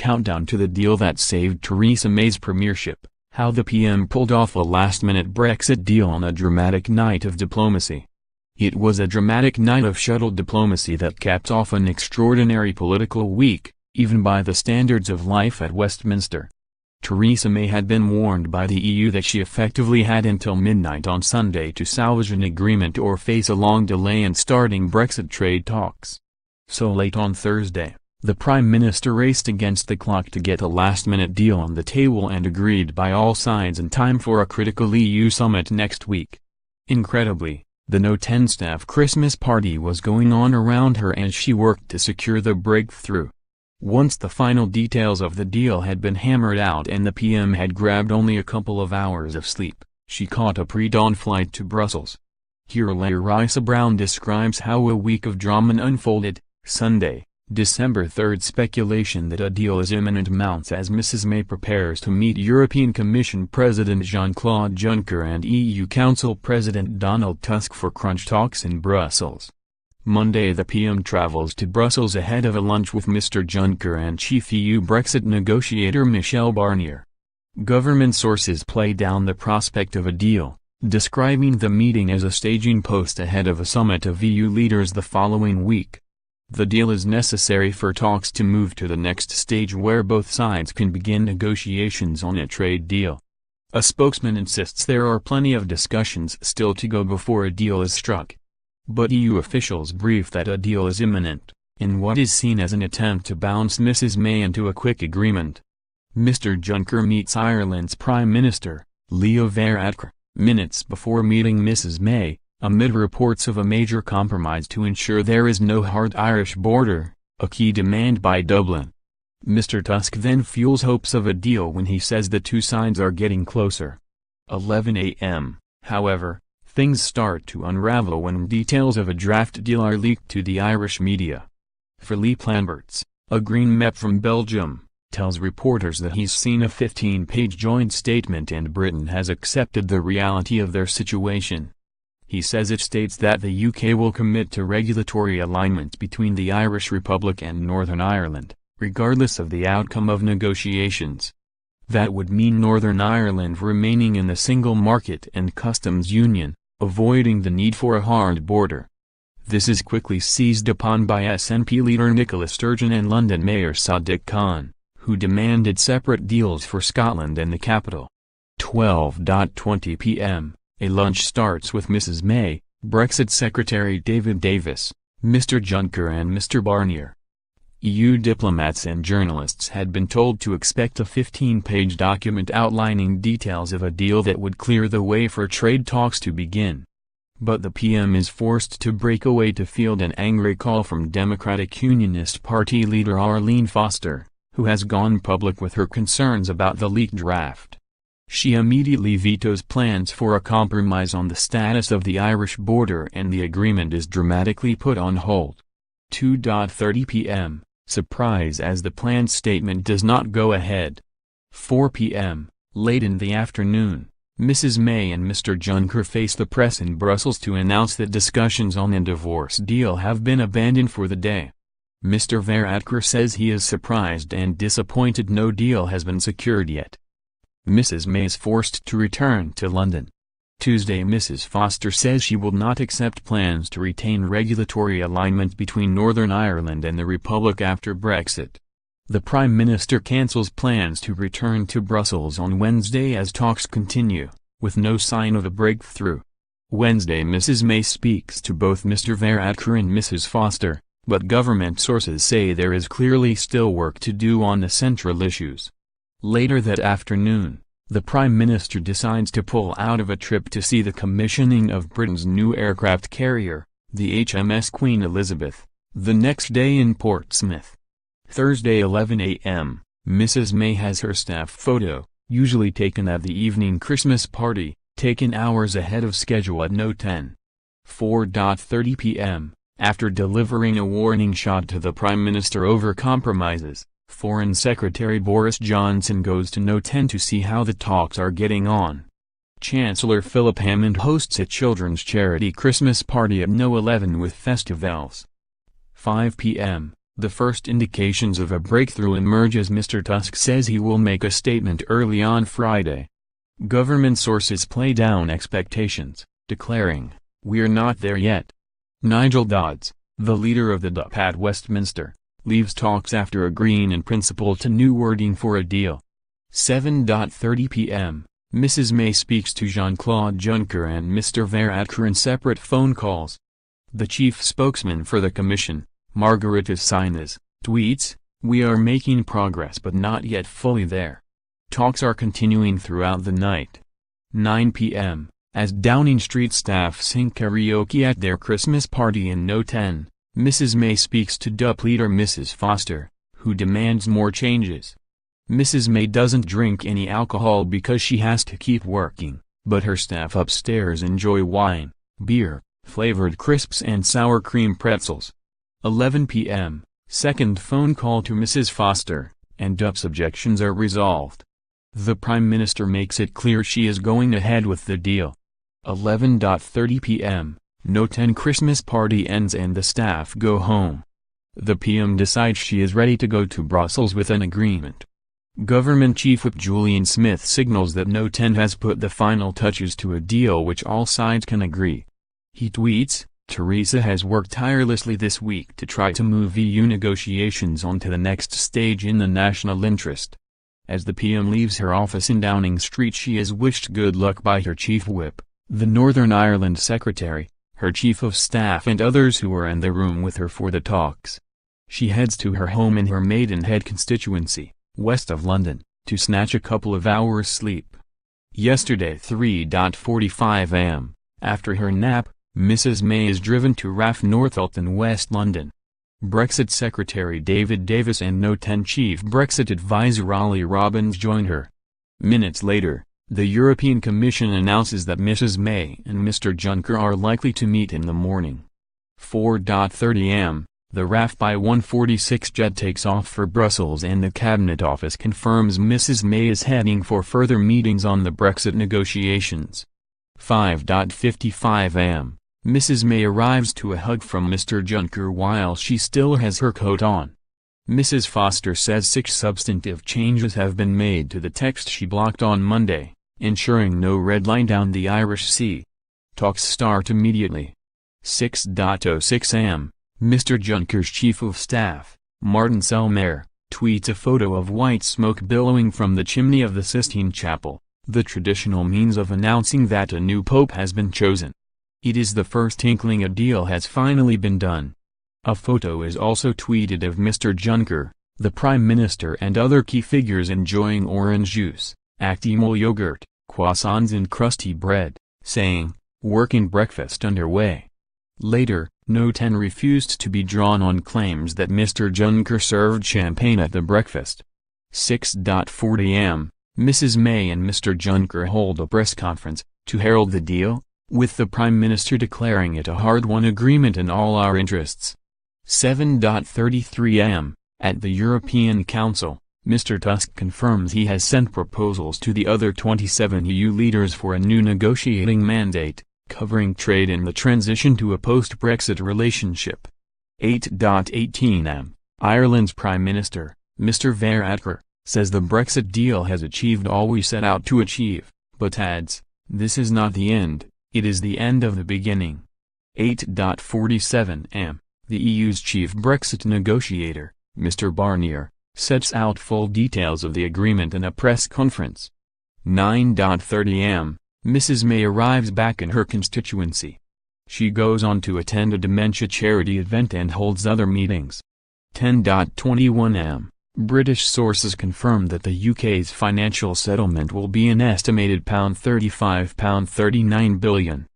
countdown to the deal that saved Theresa May's premiership, how the PM pulled off a last-minute Brexit deal on a dramatic night of diplomacy. It was a dramatic night of shuttle diplomacy that capped off an extraordinary political week, even by the standards of life at Westminster. Theresa May had been warned by the EU that she effectively had until midnight on Sunday to salvage an agreement or face a long delay in starting Brexit trade talks. So late on Thursday, the Prime Minister raced against the clock to get a last-minute deal on the table and agreed by all sides in time for a critical EU summit next week. Incredibly, the No 10 staff Christmas party was going on around her as she worked to secure the breakthrough. Once the final details of the deal had been hammered out and the PM had grabbed only a couple of hours of sleep, she caught a pre-dawn flight to Brussels. Here Theresa Brown describes how a week of drama unfolded. Sunday, December 3rd. Speculation that a deal is imminent mounts as Mrs. May prepares to meet European Commission President Jean-Claude Juncker and EU Council President Donald Tusk for crunch talks in Brussels. Monday, the PM travels to Brussels ahead of a lunch with Mr. Juncker and chief EU Brexit negotiator Michel Barnier. Government sources play down the prospect of a deal, describing the meeting as a staging post ahead of a summit of EU leaders the following week. The deal is necessary for talks to move to the next stage where both sides can begin negotiations on a trade deal. A spokesman insists there are plenty of discussions still to go before a deal is struck. But EU officials brief that a deal is imminent, in what is seen as an attempt to bounce Mrs. May into a quick agreement. Mr. Juncker meets Ireland's Prime Minister, Leo Varadkar, minutes before meeting Mrs. May, amid reports of a major compromise to ensure there is no hard Irish border, a key demand by Dublin. Mr. Tusk then fuels hopes of a deal when he says the two sides are getting closer. 11 a.m., however, things start to unravel when details of a draft deal are leaked to the Irish media. Philippe Lamberts, a Green MEP from Belgium, tells reporters that he's seen a 15-page joint statement and Britain has accepted the reality of their situation. He says it states that the UK will commit to regulatory alignment between the Irish Republic and Northern Ireland, regardless of the outcome of negotiations. That would mean Northern Ireland remaining in the single market and customs union, avoiding the need for a hard border. This is quickly seized upon by SNP leader Nicola Sturgeon and London Mayor Sadiq Khan, who demanded separate deals for Scotland and the capital. 12:20 p.m., a lunch starts with Mrs. May, Brexit Secretary David Davis, Mr. Juncker and Mr. Barnier. EU diplomats and journalists had been told to expect a 15-page document outlining details of a deal that would clear the way for trade talks to begin. But the PM is forced to break away to field an angry call from Democratic Unionist Party leader Arlene Foster, who has gone public with her concerns about the leaked draft. She immediately vetoes plans for a compromise on the status of the Irish border and the agreement is dramatically put on hold. 2:30 p.m. Surprise as the planned statement does not go ahead. 4 p.m., late in the afternoon, Mrs. May and Mr. Juncker face the press in Brussels to announce that discussions on a divorce deal have been abandoned for the day. Mr. Varadkar says he is surprised and disappointed no deal has been secured yet. Mrs. May is forced to return to London. Tuesday, Mrs. Foster says she will not accept plans to retain regulatory alignment between Northern Ireland and the Republic after Brexit. The Prime Minister cancels plans to return to Brussels on Wednesday as talks continue, with no sign of a breakthrough. Wednesday, Mrs. May speaks to both Mr. Varadkar and Mrs. Foster, but government sources say there is clearly still work to do on the central issues. Later that afternoon, the Prime Minister decides to pull out of a trip to see the commissioning of Britain's new aircraft carrier, the HMS Queen Elizabeth, the next day in Portsmouth. Thursday 11 a.m., Mrs. May has her staff photo, usually taken at the evening Christmas party, taken hours ahead of schedule at No 10. 4:30 p.m., after delivering a warning shot to the Prime Minister over compromises, Foreign Secretary Boris Johnson goes to No 10 to see how the talks are getting on. Chancellor Philip Hammond hosts a children's charity Christmas party at No 11 with festivals. 5 p.m., The first indications of a breakthrough emerge as Mr. Tusk says he will make a statement early on Friday. Government sources play down expectations, declaring, "We're not there yet." Nigel Dodds, the leader of the DUP at Westminster, leaves talks after agreeing in principle to new wording for a deal. 7:30 p.m. Mrs. May speaks to Jean-Claude Juncker and Mr. Varadkar in separate phone calls. The chief spokesman for the Commission, Margaritis Sinas, tweets, "We are making progress but not yet fully there." Talks are continuing throughout the night. 9 p.m. As Downing Street staff sing karaoke at their Christmas party in No 10, Mrs. May speaks to DUP leader Mrs. Foster, who demands more changes. Mrs. May doesn't drink any alcohol because she has to keep working, but her staff upstairs enjoy wine, beer, flavored crisps and sour cream pretzels. 11 p.m. Second phone call to Mrs. Foster, and DUP's objections are resolved. The Prime Minister makes it clear she is going ahead with the deal. 11:30 p.m. No 10 Christmas party ends and the staff go home. The PM decides she is ready to go to Brussels with an agreement. Government Chief Whip Julian Smith signals that No 10 has put the final touches to a deal which all sides can agree. He tweets, "Theresa has worked tirelessly this week to try to move EU negotiations on to the next stage in the national interest." As the PM leaves her office in Downing Street, she is wished good luck by her Chief Whip, the Northern Ireland Secretary, her Chief of Staff and others who were in the room with her for the talks. She heads to her home in her Maidenhead constituency, west of London, to snatch a couple of hours' sleep. Yesterday 3:45 am, after her nap, Mrs. May is driven to RAF Northallerton, West London. Brexit Secretary David Davis and No 10 Chief Brexit Advisor Ollie Robbins join her. Minutes later, the European Commission announces that Mrs. May and Mr. Juncker are likely to meet in the morning. 4:30 am, the RAF by 146 jet takes off for Brussels and the Cabinet Office confirms Mrs. May is heading for further meetings on the Brexit negotiations. 5:55 am. Mrs. May arrives to a hug from Mr. Juncker while she still has her coat on. Mrs. Foster says 6 substantive changes have been made to the text she blocked on Monday, ensuring no red line down the Irish Sea. Talks start immediately. 6:06 am. Mr. Juncker's Chief of Staff, Martin Selmayr, tweets a photo of white smoke billowing from the chimney of the Sistine Chapel, the traditional means of announcing that a new pope has been chosen. It is the first inkling a deal has finally been done. A photo is also tweeted of Mr. Juncker, the Prime Minister and other key figures enjoying orange juice, Actimel yogurt, croissants and crusty bread, saying, "Working breakfast underway." Later, No 10 refused to be drawn on claims that Mr. Juncker served champagne at the breakfast. 6:40 am, Mrs. May and Mr. Juncker hold a press conference, to herald the deal, with the Prime Minister declaring it a hard-won agreement in all our interests. 7:33 am, at the European Council, Mr. Tusk confirms he has sent proposals to the other 27 EU leaders for a new negotiating mandate, covering trade and the transition to a post-Brexit relationship. 8:18 am, Ireland's Prime Minister, Mr. Varadkar, says the Brexit deal has achieved all we set out to achieve, but adds, "This is not the end. It is the end of the beginning." 8:47 am, the EU's chief Brexit negotiator, Mr. Barnier, sets out full details of the agreement in a press conference. 9:30 am, Mrs. May arrives back in her constituency. She goes on to attend a dementia charity event and holds other meetings. 10:21 am, British sources confirm that the UK's financial settlement will be an estimated £35–39 billion.